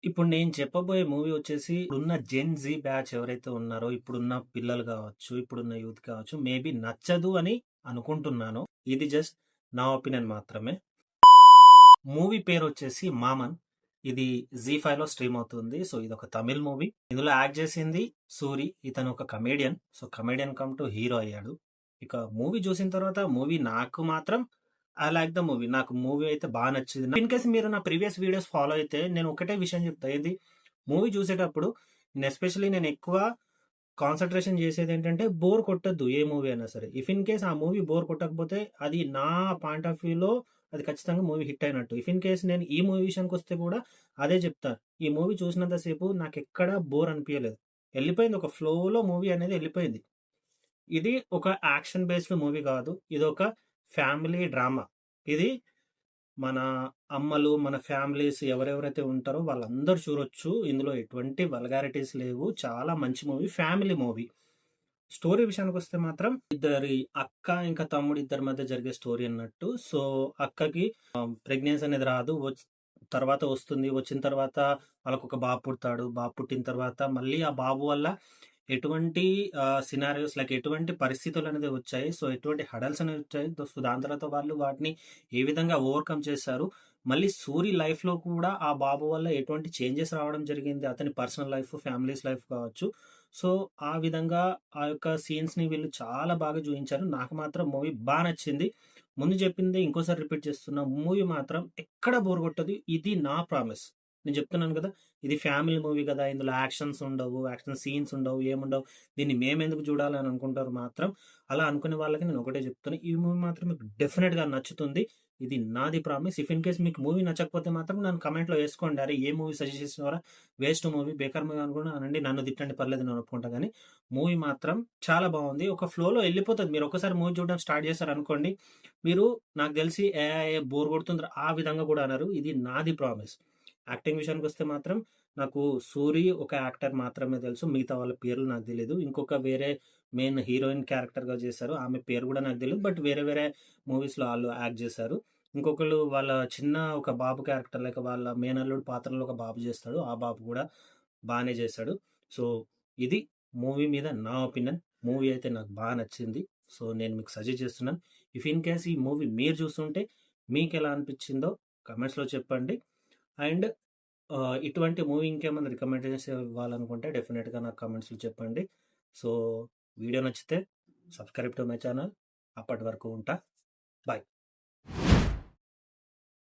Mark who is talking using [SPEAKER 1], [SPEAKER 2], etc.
[SPEAKER 1] ఇప్పుడు నేను చెప్పబోయే మూవీ వచ్చేసి ఇప్పుడున్న జెన్ జీ బ్యాచ్ ఎవరైతే ఉన్నారో, ఇప్పుడున్న పిల్లలు కావచ్చు, ఇప్పుడున్న యూత్ కావచ్చు, మేబీ నచ్చదు అని అనుకుంటున్నాను. ఇది జస్ట్ నా ఒపీనియన్ మాత్రమే. మూవీ పేరు వచ్చేసి మామన్. ఇది జీ5 లో స్ట్రీమ్ అవుతుంది. సో ఇది ఒక తమిళ్ మూవీ. ఇందులో యాక్ట్ చేసింది సూరి. ఇతను ఒక comedian. So comedian come to hero అయ్యాడు. ఇక మూవీ చూసిన తర్వాత మూవీ నాకు మాత్రం ఐ లైక్ ద మూవీ. నాకు మూవీ అయితే బాగా నచ్చింది. ఇన్ కేసు మీరు నా ప్రీవియస్ వీడియోస్ ఫాలో అయితే నేను ఒకటే విషయం చెప్తా. ఇది మూవీ చూసేటప్పుడు ఎస్పెషల్లీ నేను ఎక్కువ కాన్సన్ట్రేషన్ చేసేది ఏంటంటే బోర్ కొట్టద్దు ఏ మూవీ అయినా సరే. ఇఫ్ ఇన్ కేస్ ఆ మూవీ బోర్ కొట్టకపోతే అది నా పాయింట్ ఆఫ్ వ్యూలో అది ఖచ్చితంగా మూవీ హిట్ అయినట్టు. ఇఫ్ ఇన్ కేస్ నేను ఈ మూవీ విషయానికి వస్తే కూడా అదే చెప్తాను. ఈ మూవీ చూసినంతసేపు నాకు ఎక్కడ బోర్ అనిపించలేదు. వెళ్ళిపోయింది, ఒక ఫ్లోలో మూవీ అనేది వెళ్ళిపోయింది. ఇది ఒక యాక్షన్ బేస్డ్ మూవీ కాదు. ఇది ఒక ఫ్యామిలీ డ్రామా. ఇది మన అమ్మలు, మన ఫ్యామిలీస్ ఎవరెవరైతే ఉంటారో వాళ్ళందరూ చూడొచ్చు. ఇందులో ఎటువంటి వల్గారిటీస్ లేవు. చాలా మంచి మూవీ, ఫ్యామిలీ మూవీ. స్టోరీ విషయానికి వస్తే మాత్రం ఇద్దరి అక్క ఇంకా తమ్ముడు ఇద్దరి మధ్య జరిగే స్టోరీ అన్నట్టు. సో అక్కకి ప్రెగ్నెన్సీ అనేది రాదు, తర్వాత వస్తుంది. వచ్చిన తర్వాత వాళ్ళకు ఒక బాబు పుడతాడు. బాబు పుట్టిన తర్వాత మళ్ళీ ఆ బాబు వల్ల ఎటువంటి సినారియోస్ లైక్ ఎటువంటి పరిస్థితులు అనేది వచ్చాయి, సో ఎటువంటి హడల్స్ అనేవి వచ్చాయి. సో దాని తర్వాత వాళ్ళు వాటిని ఏ విధంగా ఓవర్కమ్ చేశారు. మళ్ళీ సూరి లైఫ్లో కూడా ఆ బాబు వల్ల ఎటువంటి చేంజెస్ రావడం జరిగింది, అతని పర్సనల్ లైఫ్, ఫ్యామిలీస్ లైఫ్ కావచ్చు. సో ఆ విధంగా ఆ యొక్క సీన్స్ని వీళ్ళు చాలా బాగా చూపించారు. నాకు మాత్రం మూవీ బాగా నచ్చింది. ముందు చెప్పింది ఇంకోసారి రిపీట్ చేస్తున్నా, మూవీ మాత్రం ఎక్కడ బోర్ కొట్టదు. ఇది నా ప్రామిస్. నేను చెప్తున్నాను కదా, ఇది ఫ్యామిలీ మూవీ కదా, ఇందులో యాక్షన్స్ ఉండవు, యాక్షన్ సీన్స్ ఉండవు, ఏముండవు, దీన్ని మేమెందుకు చూడాలి అని అనుకుంటారు మాత్రం. అలా అనుకునే వాళ్ళకి నేను ఒకటే చెప్తాను, ఈ మూవీ మాత్రం మీకు డెఫినెట్గా నచ్చుతుంది. ఇది నాది ప్రామిస్. ఇఫ్ ఇన్ కేస్ మీకు మూవీ నచ్చకపోతే మాత్రం నన్ను కమెంట్లో వేసుకోండి. అరే ఏ మూవీ సజెస్ట్ చేసినవారా, వేస్ట్ మూవీ, బేకార్ మూవీ అనుకున్నా అనండి, నన్ను తిట్టండి, పర్లేదు, నేను ఒప్పుకుంటా. కానీ మూవీ మాత్రం చాలా బాగుంది. ఒక ఫ్లోలో వెళ్ళిపోతుంది. మీరు ఒకసారి మూవీ చూడడం స్టార్ట్ చేశారు అనుకోండి, మీరు నాకు తెలిసి బోర్ కొడుతుంది ఆ విధంగా కూడా అన్నారు. ఇది నాది ప్రామిస్. యాక్టింగ్ విషయానికి వస్తే మాత్రం నాకు సూరి ఒక యాక్టర్ మాత్రమే తెలుసు. మిగతా వాళ్ళ పేర్లు నాకు తెలియదు. ఇంకొక వేరే మెయిన్ హీరోయిన్ క్యారెక్టర్గా చేశారు, ఆమె పేరు కూడా నాకు తెలియదు. బట్ వేరే వేరే మూవీస్లో వాళ్ళు యాక్ట్ చేశారు. ఇంకొకరు వాళ్ళ చిన్న ఒక బాబు క్యారెక్టర్, లైక్ వాళ్ళ మేనల్లుడు పాత్రలో ఒక బాబు చేస్తాడు, ఆ బాబు కూడా బాగానే చేశాడు. సో ఇది మూవీ మీద నా ఒపీనియన్. మూవీ అయితే నాకు బాగా నచ్చింది. సో నేను మీకు సజెస్ట్ చేస్తున్నాను. ఇఫ్ ఇన్ కేస్ ఈ మూవీ మీరు చూస్తుంటే మీకు ఎలా అనిపించిందో కమెంట్స్లో చెప్పండి. అండ్ ఇటువంటి మూవీ ఇంకేమైనా రికమెండేషన్స్ ఇవ్వాలనుకుంటే డెఫినెట్గా నాకు కమెంట్స్లో చెప్పండి. సో వీడియో నచ్చితే సబ్స్క్రైబ్ టు మై ఛానల్. అప్పటి వరకు ఉంటా. బాయ్.